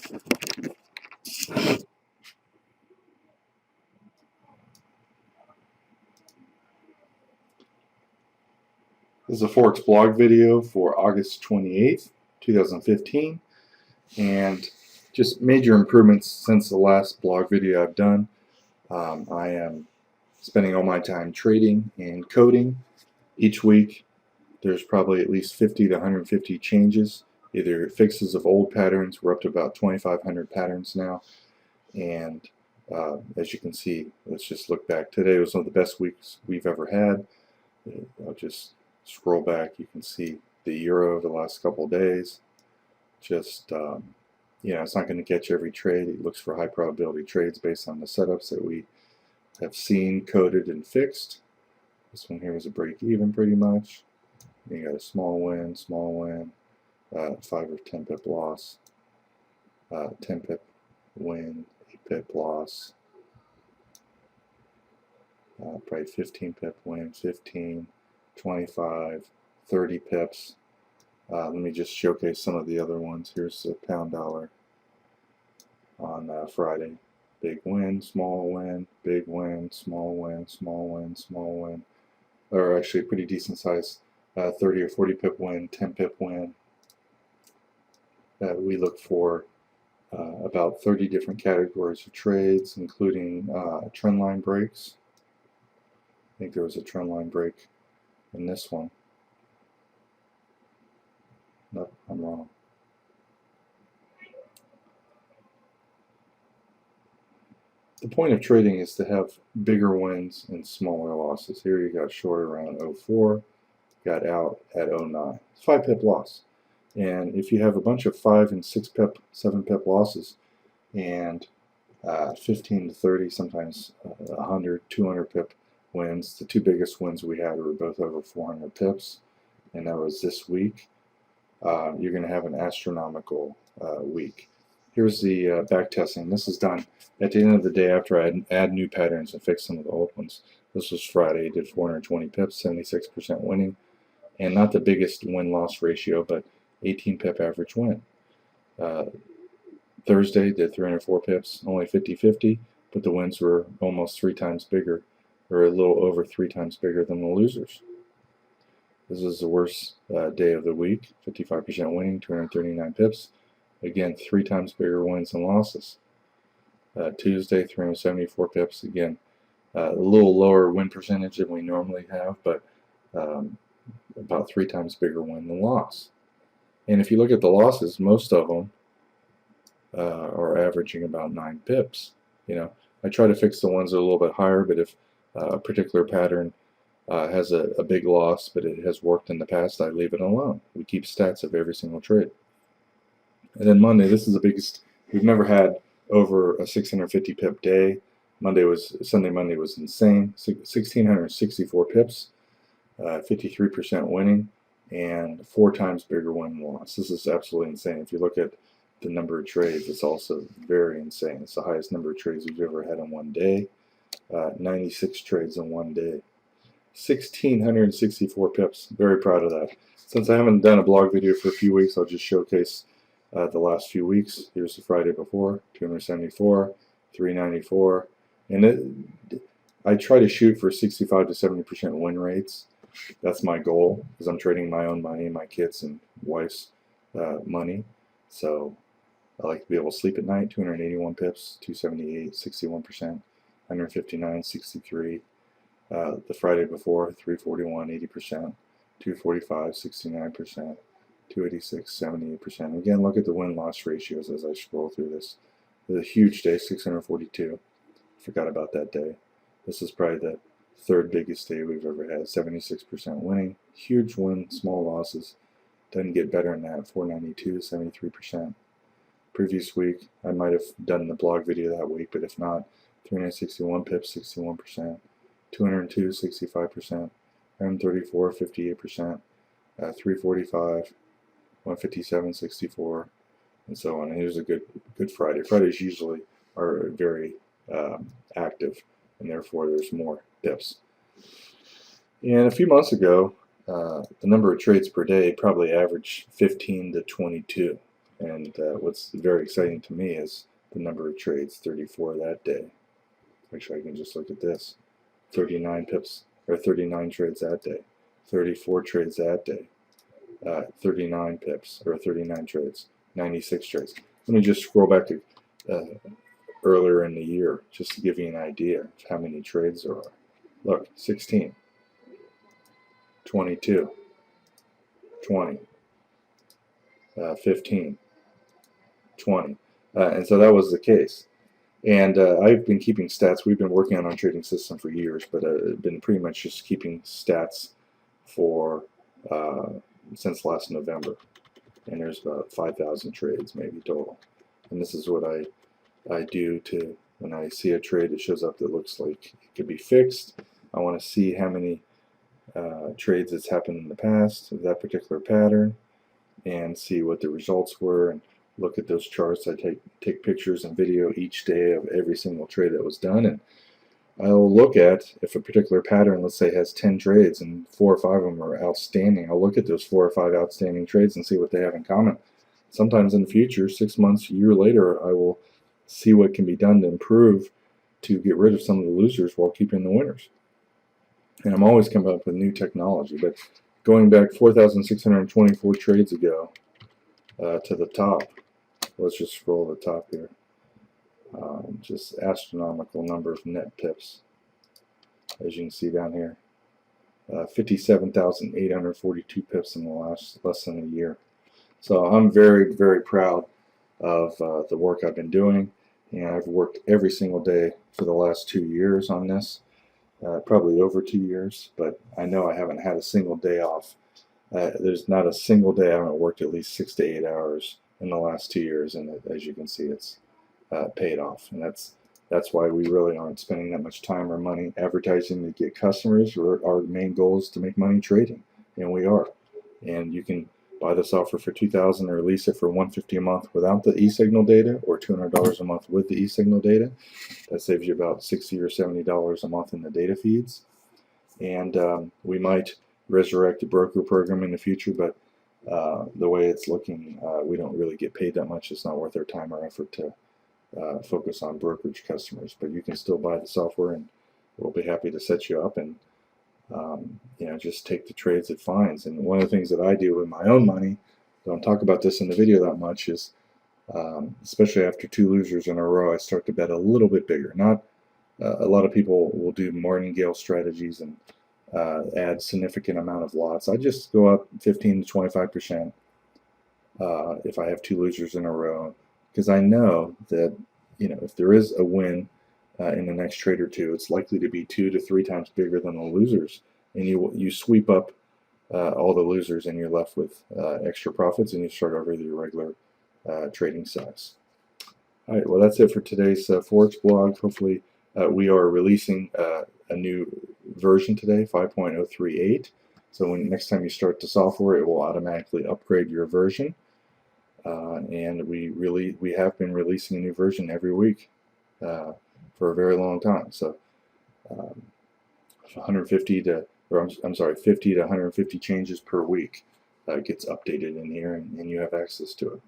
This is a Forex blog video for August 28th, 2015, and just major improvements since the last blog video I've done. I am spending all my time trading and coding. Each week there's probably at least 50 to 150 changes, either fixes of old patterns. We're up to about 2,500 patterns now, and as you can see, let's just look back. Today was one of the best weeks we've ever had. I'll just scroll back. You can see the euro over the last couple of days. Just it's not going to get you every trade. It looks for high probability trades based on the setups that we have seen, coded, and fixed. This one here was a break even pretty much. You got a small win, 5 or 10 pip loss, 10 pip win, 8 pip loss, probably 15 pip win, 15, 25, 30 pips. Let me just showcase some of the other ones. Here's the pound dollar on Friday. Big win, small win, big win, small win, small win, small win. Or actually pretty decent size 30 or 40 pip win, 10 pip win. We look for about 30 different categories of trades, including trend line breaks. I think there was a trend line break in this one. Nope, I'm wrong. The point of trading is to have bigger wins and smaller losses. Here you got short around 04, got out at 09. It's 5 pip loss. And if you have a bunch of 5 and 6 pip, 7 pip losses, and 15 to 30, sometimes 100, 200 pip wins, the two biggest wins we had were both over 400 pips, and that was this week. You're going to have an astronomical week. Here's the back testing. This is done at the end of the day after I add new patterns and fix some of the old ones. This was Friday. Did 420 pips, 76% winning, and not the biggest win-loss ratio, but 18 pip average win. Thursday did 304 pips, only 50-50, but the wins were almost 3 times bigger, or a little over 3 times bigger than the losers. This is the worst day of the week, 55% winning, 239 pips. Again, 3 times bigger wins and losses. Tuesday, 374 pips. Again, a little lower win percentage than we normally have, but about 3 times bigger win than loss. And if you look at the losses, most of them are averaging about 9 pips. I try to fix the ones that are a little bit higher, but if a particular pattern has a big loss, but it has worked in the past, I leave it alone. We keep stats of every single trade. And then Monday, this is the biggest. We've never had over a 650 pip day. Sunday, Monday was insane. 1,664 pips, 53% winning, and 4 times bigger win and loss. This is absolutely insane. If you look at the number of trades, it's also very insane. It's the highest number of trades we've ever had in one day. 96 trades in one day. 1,664 pips. Very proud of that. Since I haven't done a blog video for a few weeks, I'll just showcase the last few weeks. Here's the Friday before, 274, 394, and I try to shoot for 65 to 70% win rates. That's my goal, because I'm trading my own money, my kids' and wife's money. So I like to be able to sleep at night. 281 pips, 278, 61%, 159, 63. The Friday before, 341, 80%, 245, 69%, 286, 78%. Again, look at the win-loss ratios as I scroll through this. It was a huge day, 642. Forgot about that day. This is probably the third biggest day we've ever had, 76% winning. Huge win, small losses. Doesn't get better than that, 492, 73%. Previous week, I might have done the blog video that week, but if not, 361 pips, 61%. 202, 65%. 134, 58%. 345, 157, 64, and so on. And here's a good Friday. Fridays usually are very active, and therefore there's more pips. And a few months ago, the number of trades per day probably averaged 15 to 22. And what's very exciting to me is the number of trades, 34 that day. Actually, I can just look at this. 39 pips, or 39 trades that day. 34 trades that day. 39 pips, or 39 trades. 96 trades. Let me just scroll back to earlier in the year, just to give you an idea of how many trades there are. Look, 16, 22, 20, 15, 20. And so that was the case. And I've been keeping stats. We've been working on our trading system for years, but been pretty much just keeping stats for since last November. And there's about 5,000 trades maybe total. And this is what I do to, when I see a trade that shows up that looks like it could be fixed, I want to see how many trades that's happened in the past of that particular pattern and see what the results were and look at those charts. I take pictures and video each day of every single trade that was done, and I'll look at if a particular pattern, let's say, has 10 trades and 4 or 5 of them are outstanding. I'll look at those 4 or 5 outstanding trades and see what they have in common. Sometimes in the future, 6 months, a year later, I will see what can be done to improve to get rid of some of the losers while keeping the winners. And I'm always coming up with new technology. But going back 4,624 trades ago to the top, let's just scroll to the top here. Just astronomical number of net pips, as you can see down here. 57,842 pips in the last less than a year. So I'm very, very proud of the work I've been doing, and I've worked every single day for the last 2 years on this, probably over 2 years, but I know I haven't had a single day off. There's not a single day I haven't worked at least 6 to 8 hours in the last 2 years, and as you can see, it's paid off, and that's why we really aren't spending that much time or money advertising to get customers. Our main goal is to make money trading, and we are. And you can buy the software for $2,000 or lease it for $150 a month without the e-signal data, or $200 a month with the e-signal data. That saves you about $60 or $70 a month in the data feeds. And we might resurrect the broker program in the future, but the way it's looking, we don't really get paid that much. It's not worth our time or effort to focus on brokerage customers. But you can still buy the software, and we'll be happy to set you up and just take the trades it finds. And one of the things that I do with my own money, don't talk about this in the video that much, is especially after 2 losers in a row, I start to bet a little bit bigger. Not a lot of people will do martingale strategies and add significant amount of lots. I just go up 15 to 25% if I have 2 losers in a row, because I know that if there is a win in the next trade or two, it's likely to be 2 to 3 times bigger than the losers, and you sweep up all the losers, and you're left with extra profits, and you start over your regular trading size. All right, well, that's it for today's Forex blog. Hopefully we are releasing a new version today, 5.038. So next time you start the software, it will automatically upgrade your version. And we have been releasing a new version every week for a very long time. So 50 to 150 changes per week gets updated in here, and you have access to it.